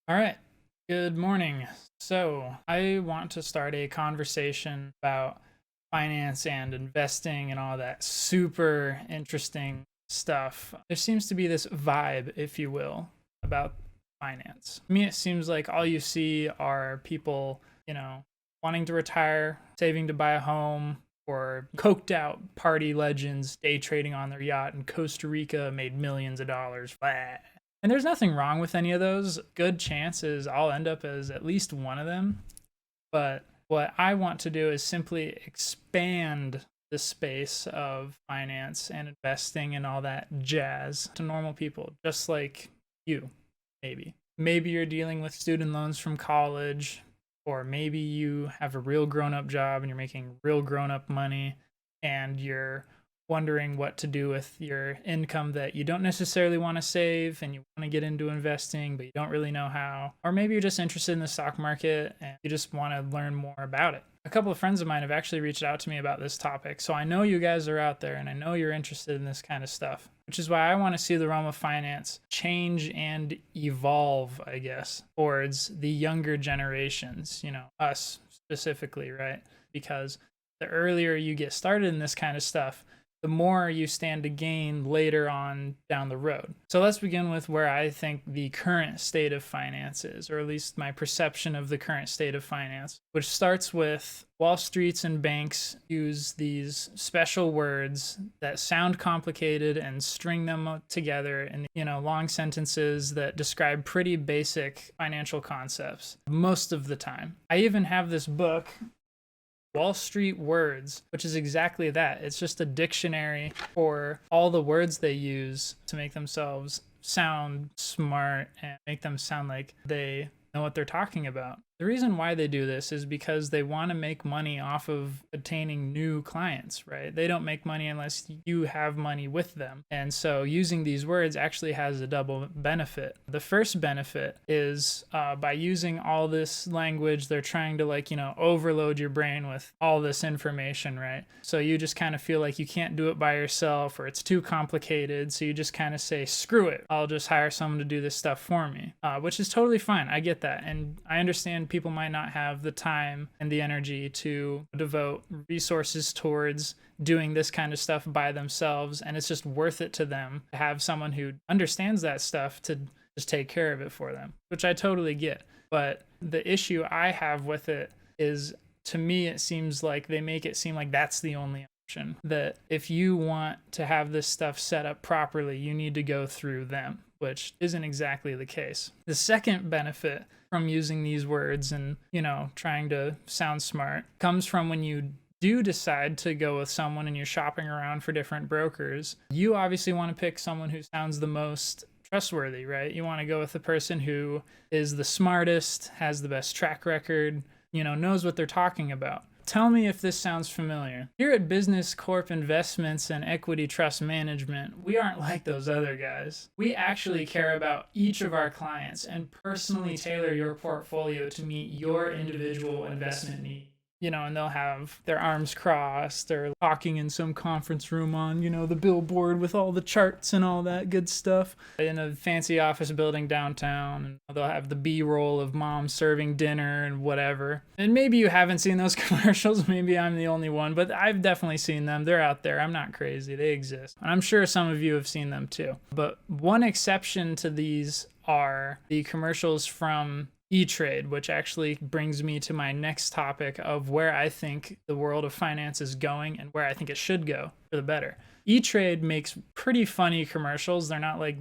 All right. Good morning. So, I want to start a conversation about finance and investing and all that super interesting stuff. There seems to be this vibe, if you will, about finance. To me, it seems like all you see are people, wanting to retire, saving to buy a home, or coked out party legends day trading on their yacht in Costa Rica made millions of dollars. Blah. And there's nothing wrong with any of those. Good chances I'll end up as at least one of them. But what I want to do is simply expand the space of finance and investing and all that jazz to normal people, just like you, maybe. Maybe you're dealing with student loans from college, or maybe you have a real grown up job and you're making real grown up money and you're wondering what to do with your income that you don't necessarily want to save and you want to get into investing, but you don't really know how. Or maybe you're just interested in the stock market and you just want to learn more about it. A couple of friends of mine have actually reached out to me about this topic. So I know you guys are out there and I know you're interested in this kind of stuff, which is why I want to see the realm of finance change and evolve, I guess, towards the younger generations, us specifically, right? Because the earlier you get started in this kind of stuff, the more you stand to gain later on down the road. So let's begin with where I think the current state of finance is, or at least my perception of the current state of finance, which starts with Wall Streets and banks use these special words that sound complicated and string them together in, long sentences that describe pretty basic financial concepts most of the time. I even have this book, Wall Street Words, which is exactly that. It's just a dictionary for all the words they use to make themselves sound smart and make them sound like they know what they're talking about. The reason why they do this is because they want to make money off of obtaining new clients, right? They don't make money unless you have money with them. And so using these words actually has a double benefit. The first benefit is by using all this language, they're trying to overload your brain with all this information, right? So you just kind of feel like you can't do it by yourself or it's too complicated. So you just kind of say, screw it. I'll just hire someone to do this stuff for me, which is totally fine. I get that. And I understand people might not have the time and the energy to devote resources towards doing this kind of stuff by themselves, and it's just worth it to them to have someone who understands that stuff to just take care of it for them, which I totally get. But the issue I have with it is, to me, it seems like they make it seem like that's the only option, that if you want to have this stuff set up properly, you need to go through them, which isn't exactly the case. The second benefit from using these words and, trying to sound smart comes from when you do decide to go with someone and you're shopping around for different brokers. You obviously want to pick someone who sounds the most trustworthy, right? You want to go with the person who is the smartest, has the best track record, knows what they're talking about. Tell me if this sounds familiar. Here at Business Corp Investments and Equity Trust Management, we aren't like those other guys. We actually care about each of our clients and personally tailor your portfolio to meet your individual investment needs. And they'll have their arms crossed or talking in some conference room on, the billboard with all the charts and all that good stuff in a fancy office building downtown. And they'll have the B-roll of mom serving dinner and whatever. And maybe you haven't seen those commercials. Maybe I'm the only one, but I've definitely seen them. They're out there. I'm not crazy. They exist. And I'm sure some of you have seen them too. But one exception to these are the commercials from E-Trade, which actually brings me to my next topic of where I think the world of finance is going and where I think it should go for the better. E-Trade makes pretty funny commercials. They're not like,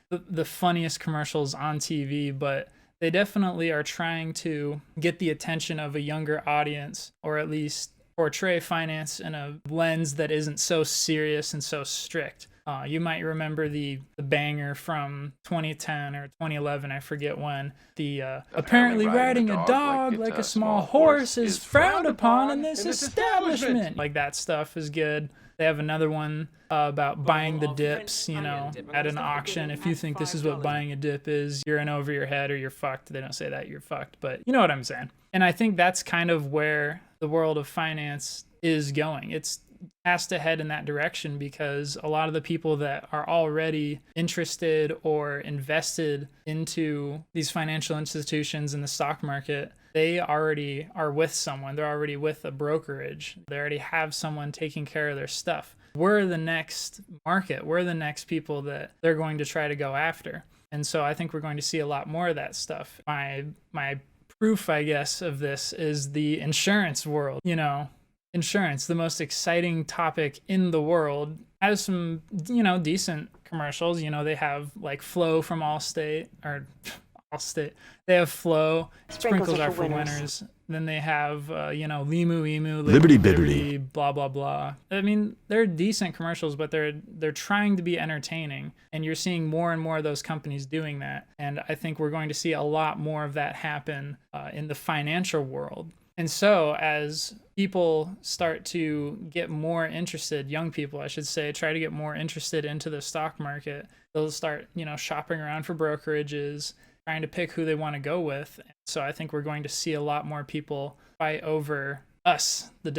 the funniest commercials on TV, but they definitely are trying to get the attention of a younger audience, or at least portray finance in a lens that isn't so serious and so strict. You might remember the banger from 2010 or 2011, I forget when. The apparently riding a dog like a small horse is frowned upon in this establishment. Like, that stuff is good. They have another one about buying the dips, at an auction. If you think this is what buying a dip is, you're in over your head or you're fucked. They don't say that, you're fucked, but you know what I'm saying. And I think that's kind of where the world of finance is going. It's has to head in that direction, because a lot of the people that are already interested or invested into these financial institutions in the stock market, they already are with someone. They're already with a brokerage. They already have someone taking care of their stuff. We're the next market. We're the next people that they're going to try to go after. And so I think we're going to see a lot more of that stuff. My proof, I guess, of this is the insurance world. Insurance, the most exciting topic in the world, has some, decent commercials. They have like Flo from Allstate, or Allstate. They have Flo, sprinkles are for winners. Then they have, Limu Emu, Liberty Bitterly, blah, blah, blah. I mean, they're decent commercials, but they're trying to be entertaining. And you're seeing more and more of those companies doing that. And I think we're going to see a lot more of that happen in the financial world. And so as people start to get more interested, young people, I should say, try to get more interested into the stock market, they'll start, shopping around for brokerages, trying to pick who they want to go with. So I think we're going to see a lot more people fight over us, the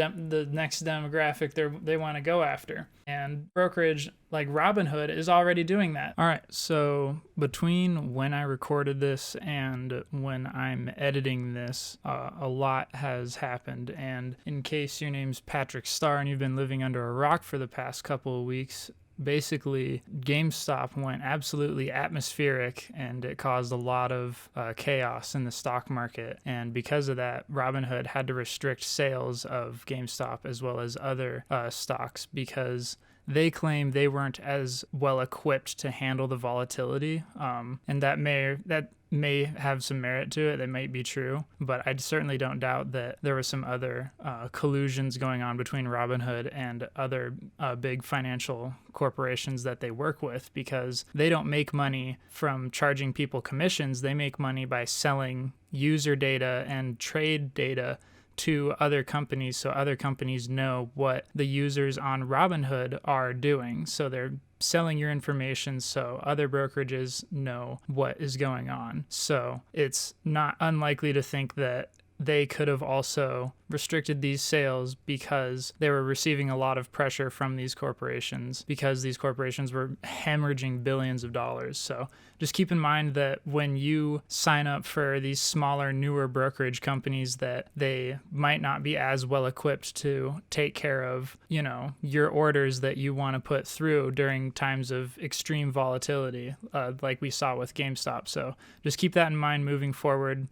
next demographic they want to go after. And brokerage like Robinhood is already doing that. All right, so between when I recorded this and when I'm editing this, a lot has happened. And in case your name's Patrick Starr and you've been living under a rock for the past couple of weeks, basically GameStop went absolutely atmospheric, and it caused a lot of chaos in the stock market. And because of that, Robinhood had to restrict sales of GameStop as well as other stocks, because they claim they weren't as well equipped to handle the volatility. And that may have some merit to it. That might be true, but I certainly don't doubt that there were some other collusions going on between Robinhood and other big financial corporations that they work with, because they don't make money from charging people commissions. They make money by selling user data and trade data to other companies, so other companies know what the users on Robinhood are doing. So they're selling your information so other brokerages know what is going on. So it's not unlikely to think that they could have also restricted these sales because they were receiving a lot of pressure from these corporations, because these corporations were hemorrhaging billions of dollars. So just keep in mind that when you sign up for these smaller, newer brokerage companies, that they might not be as well equipped to take care of, your orders that you want to put through during times of extreme volatility, like we saw with GameStop. So just keep that in mind moving forward.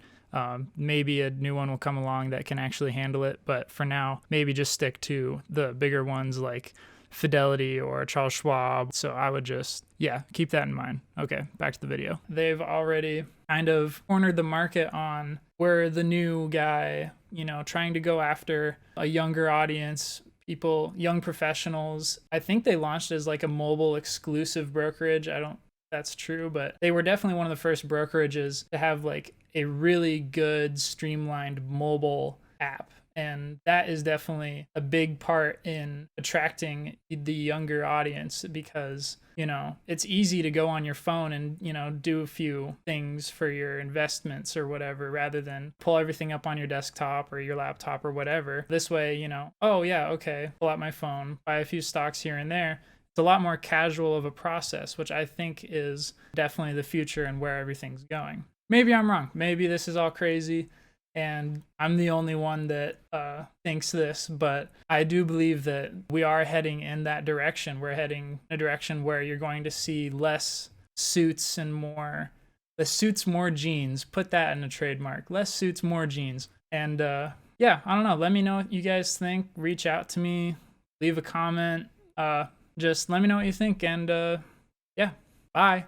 Maybe a new one will come along that can actually handle it, but for now, maybe just stick to the bigger ones like Fidelity or Charles Schwab. So I would just, keep that in mind. Okay, back to the video. They've already kind of cornered the market on where the new guy, trying to go after a younger audience, people, young professionals. I think they launched as like a mobile exclusive brokerage. I don't that's true, but they were definitely one of the first brokerages to have like a really good streamlined mobile app. And that is definitely a big part in attracting the younger audience, because, it's easy to go on your phone and, do a few things for your investments or whatever, rather than pull everything up on your desktop or your laptop or whatever. This way, oh yeah, okay, pull out my phone, buy a few stocks here and there. It's a lot more casual of a process, which I think is definitely the future and where everything's going. Maybe I'm wrong. Maybe this is all crazy and I'm the only one that thinks this, but I do believe that we are heading in that direction. We're heading in a direction where you're going to see less suits and more jeans. Put that in a trademark. Less suits, more jeans. And I don't know. Let me know what you guys think. Reach out to me. Leave a comment. Just let me know what you think, and bye.